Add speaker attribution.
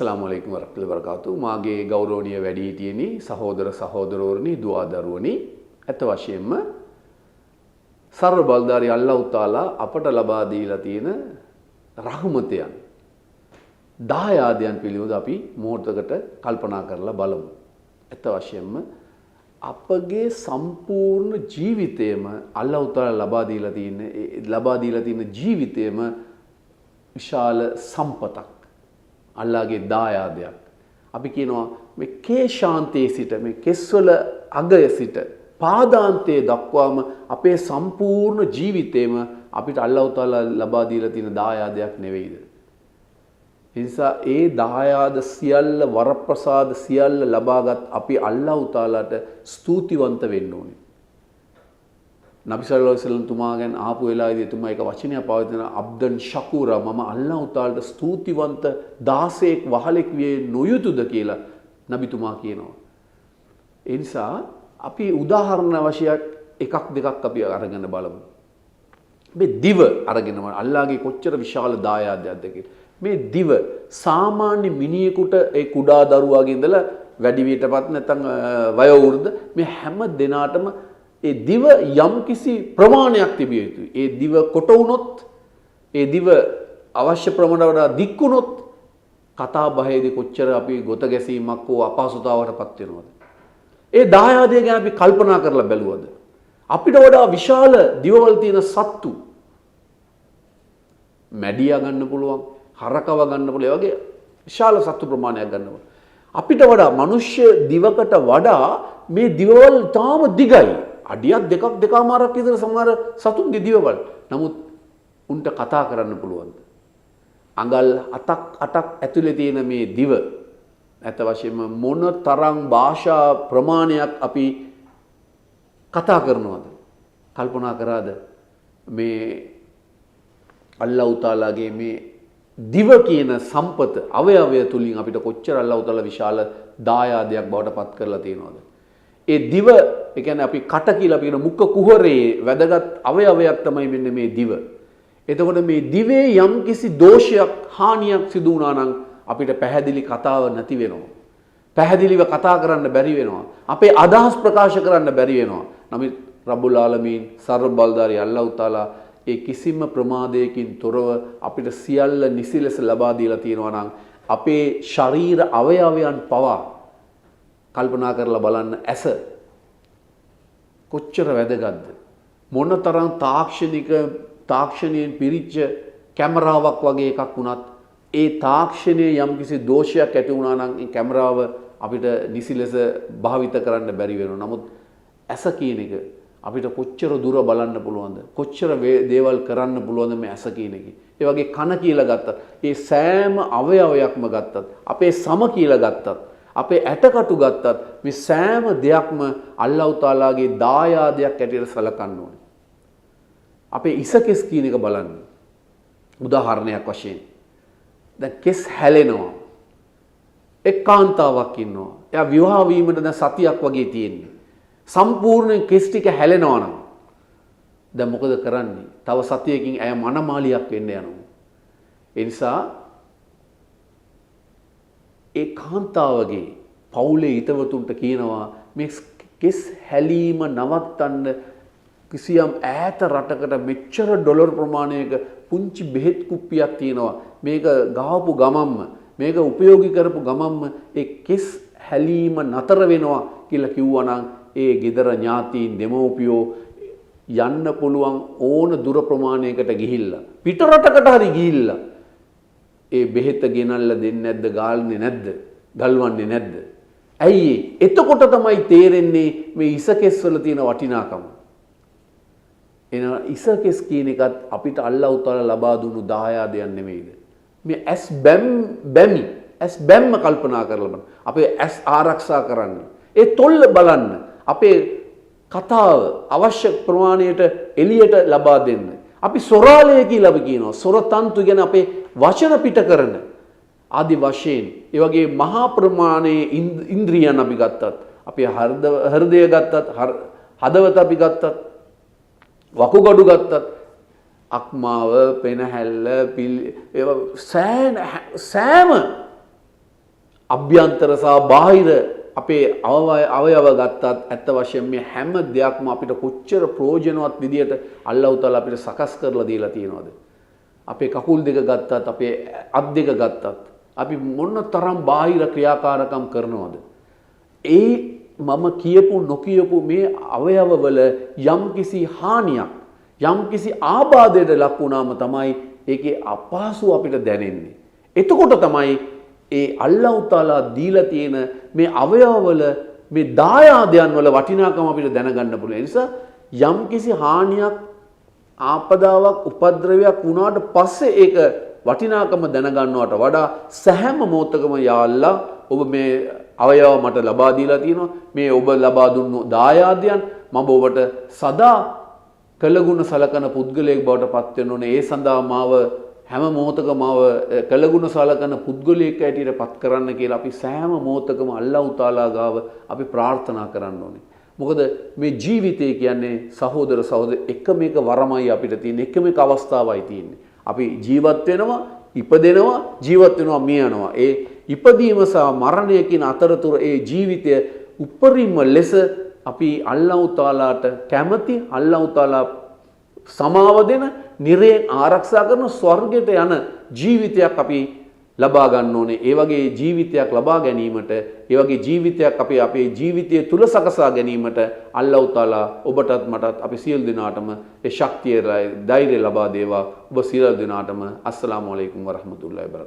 Speaker 1: අස්ලාමුඅලයිකුම් වරහ්මතුල්ලාහි වබරකාතුහ් මාගේ ගෞරවනීය වැඩිහිටියනි සහෝදර සහෝදරවරුනි දුවා දරුවනි අත වශයෙන්ම සර්ව බලධාරී අල්ලාහ් තාලා අපට ලබා දීලා තියෙන රහමතයන් දායාදයන් පිළිබඳව අපි මොහොතකට කල්පනා කරලා බලමු. අත වශයෙන්ම අපගේ සම්පූර්ණ ජීවිතයම අල්ලාහ් තාලා ලබා දීලා තියෙන ජීවිතයම විශාල සම්පතක්. අල්ලාහගේ දායාදයක්. අපි කියනවා මේ කේශාන්තයේ සිට මේ කෙස්වල අගය සිට පාදාන්තයේ දක්වාම අපේ සම්පූර්ණ ජීවිතේම අපිට අල්ලාහ් තාලා ලබා දීලා තියෙන දායාදයක් නෙවෙයිද? ඒ නිසා ඒ දායාද සියල්ල වරප්‍රසාද සියල්ල ලබාගත් අපි අල්ලාහ් තාලාට ස්තුතිවන්ත වෙන්න ඕනේ. නබි සල්ලල්ලාහු අලයිහි වසල්ලම් තුමා ගැන ආපු වෙලාවේදී තුමා එක වචනයක් පාවිච්චි කරන අබ්දන් ශකූරා මම අල්ලාහ් තාලාට ස්තුතිවන්ත දාසයෙක් වහලෙක් විය නොයුතුද කියලා නබිතුමා කියනවා. ඒ නිසා අපි උදාහරණ වශයෙන් එකක් දෙකක් අපි අරගෙන බලමු. මේ දිව අරගෙන අල්ලාහගේ කොච්චර විශාල දායාදයක්ද කියලා. මේ දිව සාමාන්‍ය මිනිහෙකුට ඒ කුඩා දරුවාගේ ඉඳලා වැඩි වියටපත් නැත්නම් වයෝවෘද්ධ මේ හැම දිනාටම ඒ දිව යම් කිසි ප්‍රමාණයක් තිබිය යුතුයි. ඒ දිව කොට වුණොත්, ඒ දිව අවශ්‍ය ප්‍රමාණයට වඩා දික් වුණොත් කතා බහේදී කොච්චර අපි ගොත ගැසීමක් හෝ අපහසුතාවකටපත් වෙනවද? ඒ දායාදය ගැන අපි කල්පනා කරලා බැලුවද? අපිට වඩා විශාල දිවවල තියෙන සත්තු මැඩියා ගන්න පුළුවන්, හරකව ගන්න පුළුවන්, ඒ වගේ විශාල සත්තු ප්‍රමාණයක් ගන්නවා. අපිට වඩා මිනිස්්‍ය දිවකට වඩා මේ දිවවල තාම දිගයි. අඩියක් දෙකමාරක් විතර සමහර සතුන්ගේ දිවවල. නමුත් උන්ට කතා කරන්න පුළුවන්ද? අඟල් 7ක් 8ක් ඇතුලේ තියෙන මේ දිව ඇත්ත වශයෙන්ම මොන තරම් භාෂා ප්‍රමාණයක් අපි කතා කරනවද? කල්පනා කරාද? මේ අල්ලාහ් තාලාගේ මේ දිව කියන සම්පත අවයවය තුලින් අපිට කොච්චර අල්ලාහ් තාලා විශාල දායාදයක් බවට පත් කරලා තියෙනවද? ඒ දිව, ඒ කියන්නේ අපි කට කියලා අපි කියන මුඛ කුහරේ වැදගත් අවයවයක් තමයි මෙන්න මේ දිව. එතකොට මේ දිවේ යම් කිසි දෝෂයක්, හානියක් සිදු වුණා නම් අපිට පැහැදිලි කතාව නැති වෙනවා. පැහැදිලිව කතා කරන්න බැරි වෙනවා. අපේ අදහස් ප්‍රකාශ කරන්න බැරි වෙනවා. නමුත් රබ්බුල් ආලමීන් සර්ව බලධාරී අල්ලාහ් තාලා ඒ කිසිම ප්‍රමාදයකින් තොරව අපිට සියල්ල නිසි ලෙස ලබා දීලා තියෙනවා නම් අපේ ශරීර අවයවයන් පවා කල්පනා කරලා බලන්න. ඇස කොච්චර වැදගත්ද? මොනතරම් තාක්ෂණයෙන් පිරිච්ච කැමරාවක් වගේ එකක් වුණත් ඒ තාක්ෂණයේ යම්කිසි දෝෂයක් ඇති වුණා නම් ඒ කැමරාව අපිට නිසි ලෙස භාවිත කරන්න බැරි වෙනවා. නමුත් ඇස කියන එක අපිට කොච්චර දුර බලන්න පුළුවන්ද? කොච්චර දේවල් කරන්න පුළුවන්ද මේ ඇස කියන එකේ? ඒ වගේ කන කියලා ගත්තත්, ඒ සෑම අවයවයක්ම ගත්තත්, අපේ සම කියලා ගත්තත්, අපේ ඇටකටු ගත්තත් මේ සෑම දෙයක්ම අල්ලාහ් තාලාගේ දායාදයක් ඇටියට සලකන්න ඕනේ. අපේ ඉසකෙස් කියන එක බලන්න. උදාහරණයක් වශයෙන් දැන් කෙස් හැලෙනවා. එක් කාන්තාවක් ඉන්නවා. එයා විවාහ වීමට දැන් සතියක් වගේ තියෙන්නේ. සම්පූර්ණ කෙස් ටික හැලෙනවා නම් දැන් මොකද කරන්නේ? තව සතියකින් ඇය මනමාලියක් වෙන්න යනවා. ඒ නිසා ඒ කාන්තාවගේ පවුලේ හිතවතුන්ට කියනවා මේ කෙස් හැලීම නවත්තන්න කිසියම් ඈත රටකට මෙච්චර ඩොලර් ප්‍රමාණයක පුංචි බෙහෙත් කුප්පියක් තියෙනවා. මේක ගහපු ගමම්ම, මේක උපයෝගී කරපු ගමම්ම ඒ කෙස් හැලීම නතර වෙනවා කියලා කිව්වනම් ඒ ගෙදර ඥාතීන් දෙමව්පියෝ යන්න පුළුවන් ඕන දුර ප්‍රමාණයකට ගිහිල්ලා පිට රටකට හරි ගිහිල්ලා ඒ බෙහෙත ගෙනල්ලා දෙන්නේ නැද්ද? ගාල්න්නේ නැද්ද? ගල්වන්නේ නැද්ද? ඇයි? එතකොට තමයි තේරෙන්නේ මේ ඉසකෙස් වල තියෙන වටිනාකම. එන ඉසකෙස් කියන එකත් අපිට අල්ලාහ් තාලා ලබා දුන්නු දායාදයක් නෙමෙයිද? මේ ඇස් බැම්ම කල්පනා කරලා බලන්න. අපේ ඇස් ආරක්ෂා කරන්න. ඒ තොල්ල බලන්න. අපේ කතාව අවශ්‍ය ප්‍රමාණයට එළියට ලබා දෙන්න. අපි සොරාලය කියලා අපි කියනවා. සොරතන්තු ගැන අපේ වචන පිට කරන ආදි වශයෙන් ඒ වගේ මහා ප්‍රමාණයේ ඉන්ද්‍රියන් අපි ගත්තත්, අපේ හෘදය ගත්තත්, හදවත අපි ගත්තත්, වකුගඩු ගත්තත්, අක්මාව, පෙනහැල්ල, සෑම අභ්‍යන්තර සහ බාහිර අපේ අවයව ගත්තත් ඇත්ත වශයෙන් මේ හැම දෙයක්ම අපිට කොච්චර ප්‍රයෝජනවත් විදියට අල්ලාහ් තාලා අපිට සකස් කරලා දීලා තියෙනවද? අපේ කකුල් දෙක ගත්තත් අපේ අත් දෙක ගත්තත් අපි මොන තරම් බාහිර ක්‍රියාකාරකම් කරනවද? ඒ මම කියපු නොකියපු මේ අවයවවල යම්කිසි හානියක් යම්කිසි ආබාධයට ලක් වුණාම තමයි ඒකේ අපහසු අපිට දැනෙන්නේ. එතකොට තමයි ඒ අල්ලාහ් තාලා දීලා තියෙන මේ අවයවවල මේ දායාදයන් වල වටිනාකම අපිට දැනගන්න පුළුවන්. ඒ නිසා යම්කිසි හානියක් ආපදාවක් උපද්‍රවයක් වුණාට පස්සේ ඒක වටිනාකම දැනගන්නවට වඩා සෑම මොහොතකම යා අල්ලාහ් ඔබ මේ අවයව මට ලබා දීලා තියෙනවා. මේ ඔබ ලබා දුන්නු දායාදයන් මම ඔබට සදා කළගුණ සලකන පුද්ගලයෙක් බවට පත් වෙන්න ඕනේ. ඒ සඳහා මාව හැම මොහොතකම මාව කළගුණ සලකන පුද්ගලයෙක් ඇටියට පත් කරන්න කියලා අපි සෑම මොහොතකම අල්ලාහ් තාලා ගාව අපි ප්‍රාර්ථනා කරන්න ඕනේ. මොකද මේ ජීවිතය කියන්නේ සහෝදර එකම එක වරමයි අපිට තියෙන එකම එක අවස්ථාවයි තියෙන්නේ. අපි ජීවත් වෙනවා, ඉපදෙනවා, ජීවත් වෙනවා, මිය යනවා. ඒ ඉපදීම සහ මරණය කියන අතරතුර ඒ ජීවිතය උපරිම ලෙස අපි අල්ලාහ් තාලාට කැමති, අල්ලාහ් තාලා සමාව දෙන, නිරයෙන් ආරක්ෂා කරන ස්වර්ගයට යන ජීවිතයක් අපි ලබා ගන්න ඕනේ. ඒ වගේ ජීවිතයක් ලබා ගැනීමට, ඒ වගේ ජීවිතයක් අපි අපේ ජීවිතය තුල සකසා ගැනීමට අල්ලාහ් තාලා ඔබටත් මටත් අපි සියලු දෙනාටම ඒ ශක්තිය, ධෛර්යය ලබා දේවා. ඔබ සියලු දෙනාටම අස්සලාමු අලයිකුම් වරහමතුල්ලාහි වබරකාතුහු.